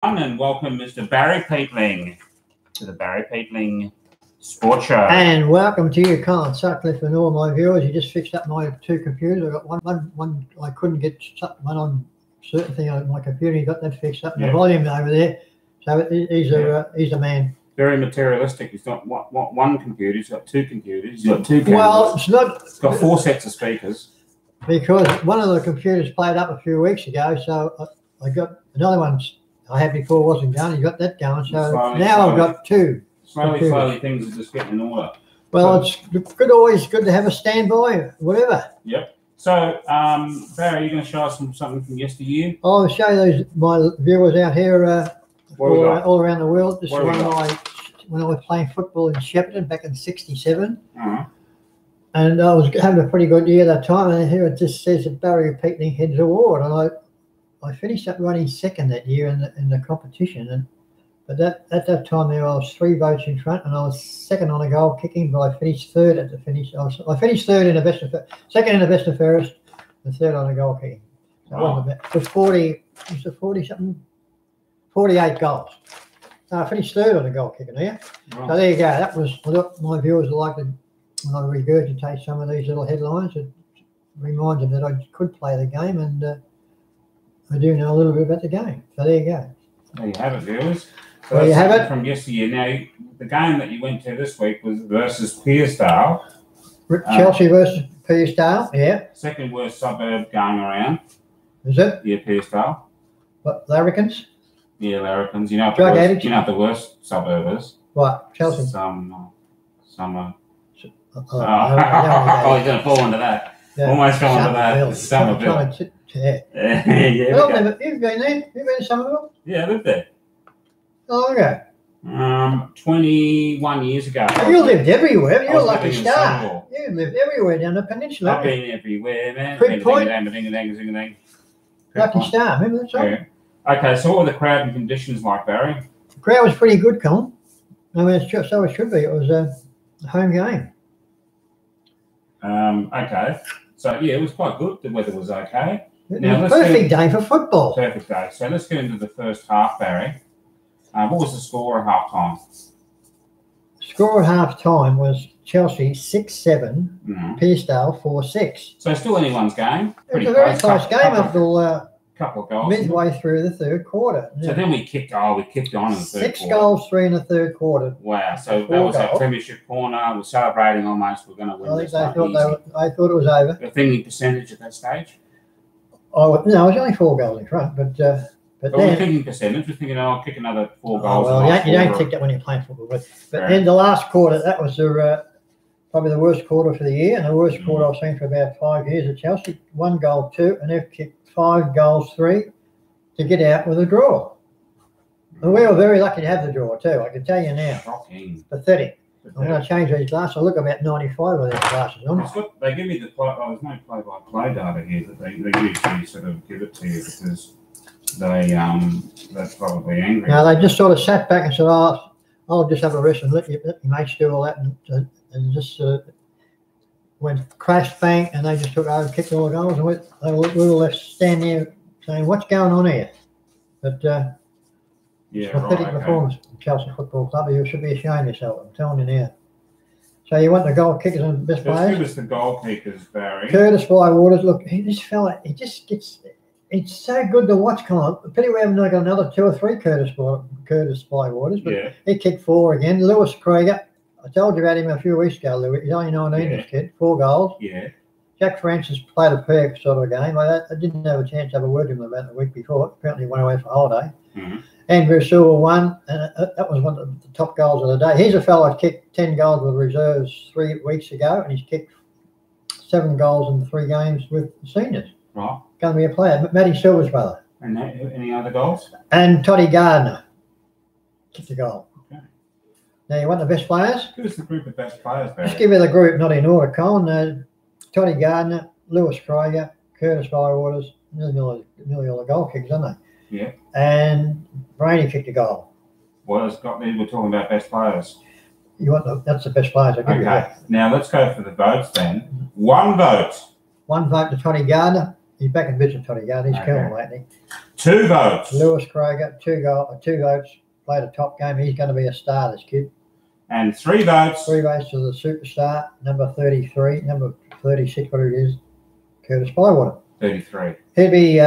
And welcome Mr. Barry Peatling to the Barry Peatling Sports Show. And welcome to you, Colin Sutcliffe, and all my viewers. You just fixed up my two computers. I got one I couldn't get one on certain thing on my computer. You got that fixed up, and the volume over there. So he's a man. Very materialistic. He's got one computer. He's got two computers. He's got two cameras. Well, it's not. He's got 4 sets of speakers. Because one of the computers played up a few weeks ago, so I got another one I had before wasn't going. You got that going, so now I've got two. Slowly, things are just getting in order. Well, it's always good to have a standby, whatever. Yep. So, Barry, you're going to show us something from yesteryear? I'll show you my viewers out here all around the world. This is when I was playing football in Shepparton back in '67. And I was having a pretty good year that time. And here it just says the Barry Peatling Heads Award. And I finished up running second that year in the competition. But at that time there I was 3 votes in front, and I was second on the goal kicking, but I finished third at the finish. I finished third in the best of second in the best and fairest, and third on the goal kicking. So it was 48 goals. So I finished third on the goal kicking there. Right. So there you go. That was my viewers would like to, when I regurgitate some of these little headlines, it reminds them that I could play the game, and I do know a little bit about the game. So there you go. There you have it, viewers. So there you have it. From yesteryear. Now, the game that you went to this week was versus Pearcedale. Chelsea versus Pearcedale, yeah. Second worst suburb going around. Is it? Yeah, Pearcedale. What, larrikins? Yeah, larrikins. You know what the worst suburb is? What, Chelsea? Some oh, he's going to fall into that. Yeah. Almost fell into that. Somerville. Yeah. Well, you've been there? You've been to Somerville? Yeah, I lived there. How long ago? 21 years ago. You lived everywhere. You're a lucky star. You lived everywhere down the peninsula. I've been everywhere, man. Quick point. Lucky point. Star, remember that song? Yeah. Okay, so what were the crowd and conditions like, Barry? The crowd was pretty good, Colin. I mean, so it should be. It was a home game. Okay. So, yeah, it was quite good. The weather was okay. Now, perfect day for football. Perfect day. So let's get into the first half, Barry. What was the score at half time? Score at half time was Chelsea 6-7, Pearcedale 4-6. So still anyone's game. It was a very close game up till couple of goals midway through the third quarter. So then we kicked on in the third quarter. 6 goals, 3 in the third quarter. Wow! So that was our premiership corner. We're celebrating almost. We're going to win. I thought it was over. The thinking percentage at that stage? Oh no, it was only 4 goals in front, but we're thinking percentage. We're thinking, I'll kick another 4 goals. Well, you don't think that when you're playing football. But then the last quarter, that was probably the worst quarter for the year, and the worst quarter I've seen for about 5 years at Chelsea. 1 goal, 2, and they've kicked 5 goals, 3 to get out with a draw. And we were very lucky to have the draw too. I can tell you now. Shocking. Pathetic. I'm going to change these glasses. I look about 95 with these glasses on. They give me there's no play-by-play data here, but they usually sort of give it to you because they're probably angry. No, they just sort of sat back and said, "Oh, I'll just have a rest and let your mates do all that," and just went crash bang, and they just took over, kicked all the goals, and we were left standing there saying, "What's going on here?" But pathetic performance from Chelsea Football Club. You should be ashamed of yourself. I'm telling you now. So you want the goal kickers and best players? Give us the goal kickers, Barry. Curtis Flywaters. Look, this fella, he just gets. It's so good to watch, Colin. Pity we haven't got another 2 or 3 Curtis Flywaters, but he kicked 4 again. Lewis Krieger. I told you about him a few weeks ago, Louis. He's only 19, this kid. 4 goals. Yeah. Jack Francis played a perfect sort of game. I didn't have a chance to have a word with him about the week before. Apparently he went away for holiday. Andrew Silver won, and that was one of the top goals of the day. He's a fellow that kicked 10 goals with reserves 3 weeks ago, and he's kicked 7 goals in 3 games with seniors. Right. Going to be a player. Matty Silver's brother. And any other goals? And Toddy Gardner kicked a goal. Now, you want the best players? Give us the group of best players, Barry. Let's give you the group, not in order, Colin. Toddy Gardner, Lewis Krieger, Curtis Flywaters, nearly all the goal kickers, aren't they? Yeah. And Brainy kicked a goal. Well, we're talking about best players. That's the best players. Okay. Now, let's go for the votes then. 1 vote. 1 vote to Toddy Gardner. He's back in business, Toddy Gard. He's killing lately. 2 votes. Lewis Kroger, 2 votes. Played a top game. He's going to be a star, this kid. And 3 votes. 3 votes to the superstar, number 33, number 36, whatever it is, Curtis Bywater. 33. He'd be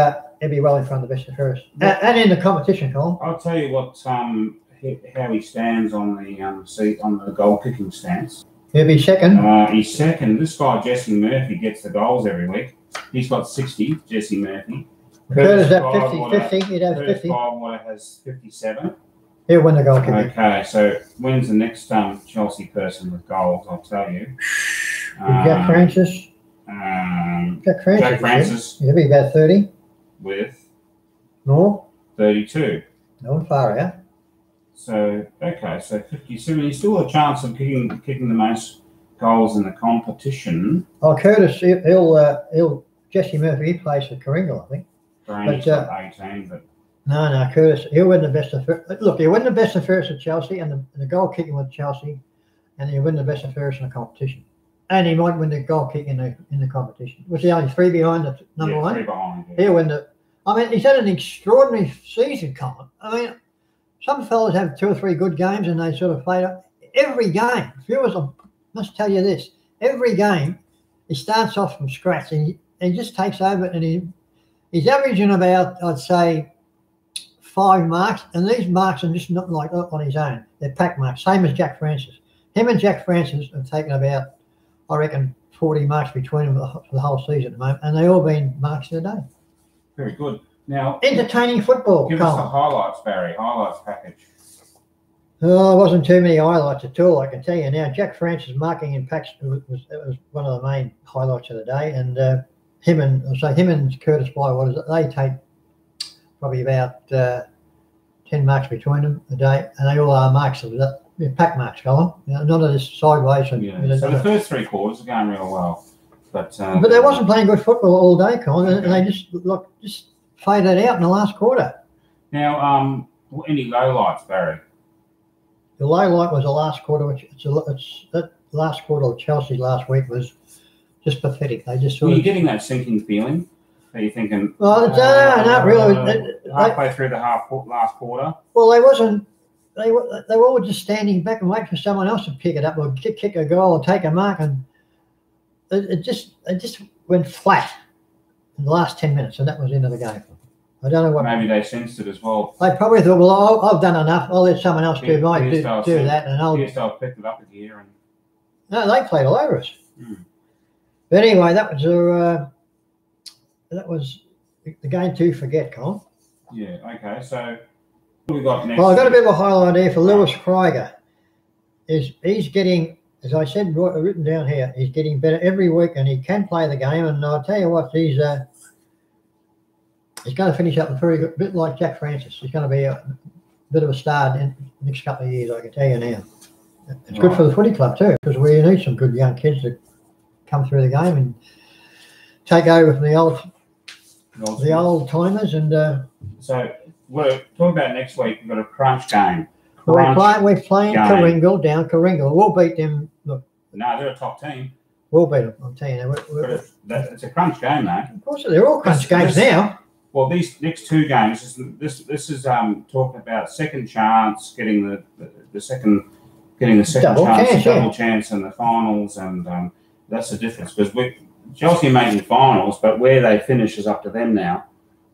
well in front of the best and fairest, and in the competition, Colin. I'll tell you what. How he stands on the seat on the goal kicking stance. He'll be second. He's second. This guy Jesse Murphy gets the goals every week. He's got 60. Jesse Murphy. Curtis at 50. He'd have 50. Bywater has 57. He'll win the goal kicking. Okay, so when's the next Chelsea person with goals? I'll tell you. Jack Francis. Jack Francis. He'll be about 30. With? More? 32. No one far out. So, okay, so 57. He's still a chance of kicking the most goals in the competition. Oh, Curtis, Jesse Murphy, he plays for Coringal, I think. He's got 18, but... No, Curtis, he'll win the best of... Look, he'll win the best and fairest at Chelsea and the goal kicking with Chelsea, and he'll win the best and fairest in the competition. And he might win the goal kick in the competition. Was he only 3 behind the number 1? 3 behind. Yeah. He'll win the... I mean, he's had an extraordinary season, Colin. I mean, some fellas have 2 or 3 good games and they sort of fade up. Every game, viewers, I must tell you this, every game, he starts off from scratch and he just takes over, and he's averaging about, I'd say, 5 marks, and these marks are just not like on his own. They're pack marks, same as Jack Francis. Him and Jack Francis have taken about, I reckon, 40 marks between them for the whole season at the moment, and they've all been marks of the day. Very good. Now, entertaining football. Give us the highlights, Barry. Highlights package. Oh, it wasn't too many highlights at all, I can tell you. Now, Jack Francis marking in packs was one of the main highlights of the day, and him and Curtis Bywater, they take probably about 10 marks between them a day, and they all are marks of that. Pack marks, Colin. None of this sideways. And, so the first 3 quarters are going real well, but they wasn't playing good football all day, Colin, and they just faded out in the last quarter. Now, any lowlights, Barry? The low light was the last quarter, that last quarter of Chelsea last week was just pathetic. They just Were you getting that sinking feeling? Are you thinking? Well, no, not really. Halfway through the last quarter. Well, they wasn't. They were all just standing back and waiting for someone else to pick it up or kick a goal or take a mark, and it just went flat in the last 10 minutes, and that was the end of the game. I don't know what. Maybe they sensed it as well. They probably thought, well, I've done enough. I'll let someone else do that, and I'll. Pearcedale picked it up a gear, and no, they played all over us. But anyway, that was the game to forget, Colin. Yeah. Okay. So what we got next? Well, I've got a bit of a highlight here for Lewis Kroger. He's getting, as I said, written down here, he's getting better every week, and he can play the game. And I'll tell you what, he's going to finish up a very good, bit like Jack Francis. He's going to be a bit of a star in the next couple of years, I can tell you now. It's good for the footy club too, because we need some good young kids to come through the game and take over from the old timers. And so we're talking about next week. We've got a crunch game. We're playing Coringal, down Coringal. We'll beat them. Look, no, they're a top team. We'll beat them. I'm telling you. It's a crunch game, though. Of course, they're all crunch games now. Well, these next 2 games, this is talking about second chance, getting the second double chance in the finals, and that's the difference, because Chelsea are making finals, but where they finish is up to them now,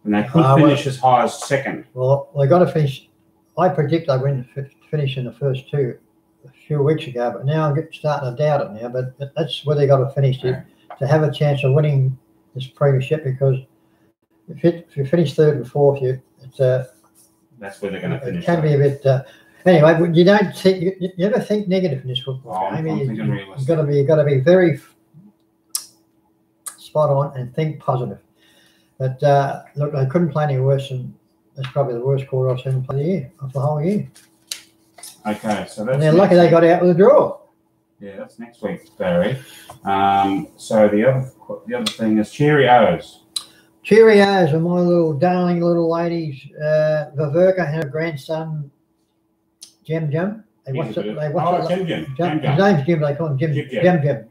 and they could finish as high as second. Well, they got to finish. I predict they win finish in the first 2 a few weeks ago, but now I'm starting to doubt it now. But that's where they got to finish to have a chance of winning this premiership, because if you finish 3rd and 4th, that's where they're going to finish. It can be a bit. Anyway, you don't think you never think negative in this football game. You've got to be very spot on and think positive. But look, they couldn't play any worse, and that's probably the worst quarter I've seen them play of the whole year. Okay, so that's. And they're lucky they got out with a draw. Yeah, that's next week, Barry. So the other thing is Cheerios. Cheerios are my little darling little ladies. Viverka and her grandson, Jem. Jem. His name's Jim. They call him Jim. Jem.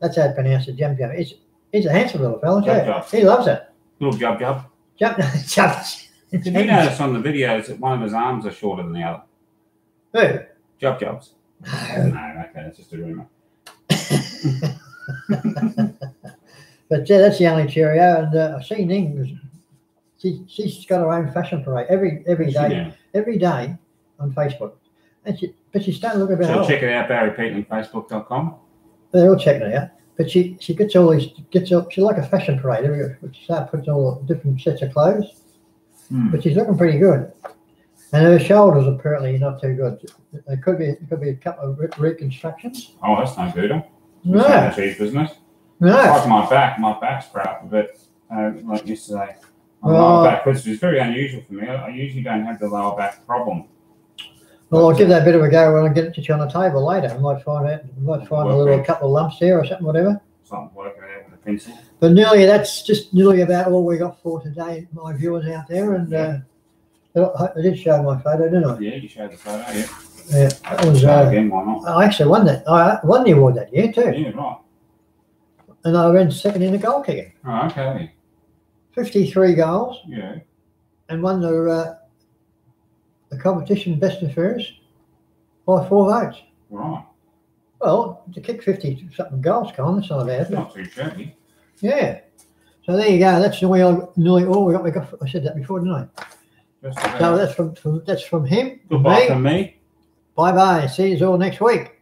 That's how it's pronounced. Jem. He's a handsome little fella, Jub. He loves it. Little Jub. Jub. Did you notice on the videos that one of his arms are shorter than the other? Who? Jubs. No, okay, that's just a rumour. But yeah, that's the only Cheerio. And I've seen Ning. She's got her own fashion parade every day on Facebook. But she's starting to look a bit old. So check it out, barrypeatlandfacebook.com. They're all checking it out. But she gets all these, she's like a fashion parade. She starts putting all the different sets of clothes. But she's looking pretty good. And her shoulders are apparently not too good. There could be a couple of reconstructions. Oh, that's no good. No. It's not cheap business. No. Like my back's crap a bit, like yesterday. My lower back, which is very unusual for me. I usually don't have the lower back problem. Well, I'll give that a bit of a go when I get it to you on the table later. I might find a couple of lumps there or something, whatever. Something working out with a pencil. But that's just nearly about all we got for today, my viewers out there. And I did show my photo, didn't I? Yeah, you showed the photo, yeah. Yeah, that was. Again, why not? I actually won that. I won the award that year too. Yeah, right. And I ran second in the goal kicking. Oh, okay. 53 goals. Yeah. And won the competition best and fairest by 4 votes. Right. Well, to kick 50-something goals, Colin, that's not bad. Not too shabby. Yeah. So there you go. That's nearly all we got. I said that before, didn't I? So that's from him. Goodbye from me. Bye bye. See you all next week.